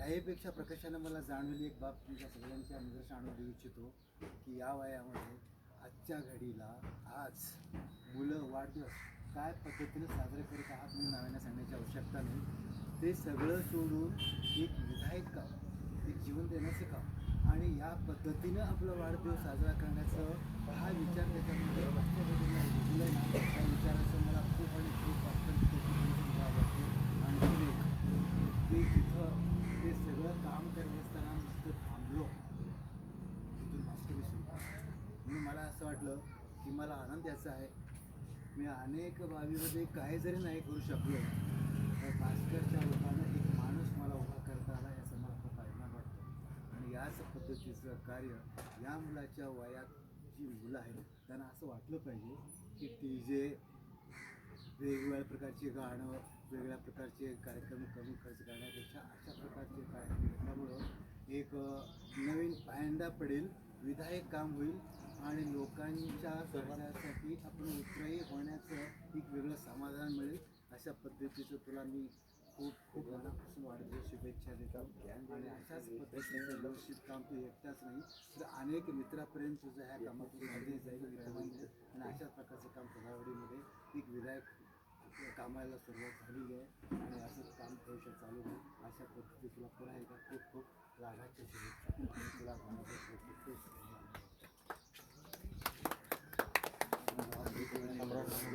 घाईपेक्षा प्रकाशानं मला जाणवली एक बाब तुमच्या सगळ्यांच्या निदर्शन आणून देऊ इच्छितो की या वयामध्ये आजच्या घडीला आज मुलं वाढदिवस काय पद्धतीने साजरे करत आहात मी नावाने सांगण्याची आवश्यकता नाही. ते सगळं सोडून एक विधायक काम, एक जीवन देण्याचं काम आणि या पद्धतीनं आपला वाढदिवस साजरा करण्याचं हा विचार त्याच्यामध्ये आजच्या घडीला रुजला ना, त्या विचाराचं मला खूप आणि खूप अत्यंत आवडते. आणि एक की तिथं ते सगळं काम करत असताना नुसतं थांबलो तिथून वास्तविक सुरू म्हणून मला असं वाटलं की मला आनंद याचा आहे. मी अनेक बाबीमध्ये काही जरी नाही करू शकलो तर भास्करच्या रूपानं एक माणूस मला उभा करता आला याचा मला खूप अभिमान वाटतो. आणि याच पद्धतीचं कार्य या मुलाच्या वयात जी मुलं आहेत त्यांना असं वाटलं पाहिजे की टी जे वेगवेगळ्या प्रकारचे गाणं, वेगळ्या प्रकारचे कार्यक्रम कमी खर्च करण्यापेक्षा अशा प्रकारचे कार्यक्रम घेतल्यामुळं एक नवीन पायंडा पडेल, विधायक काम होईल आणि लोकांच्या समाजासाठी आपण उत्साही होण्याचं एक वेगळं समाधान मिळेल. अशा पद्धतीचं तुला मी खूप खूप मनापासून वाढदिवस शुभेच्छा देतो. आणि अशाच पद्धतीचं व्यवस्थित काम तू एकटाच नाही तर अनेक मित्रापर्यंत तुझं ह्या कामातून मध्ये जाईल आणि अशाच प्रकारचं काम कोल्हावडीमध्ये एक विधायक कामाला सुरुवात झालेली आहे आणि असंच काम भविष्यात चालू होईल. अशा पद्धती तुला पुन्हा एकदा खूप खूप लाभाच्या शुभेच्छा. तुला मनापासून खूप खूप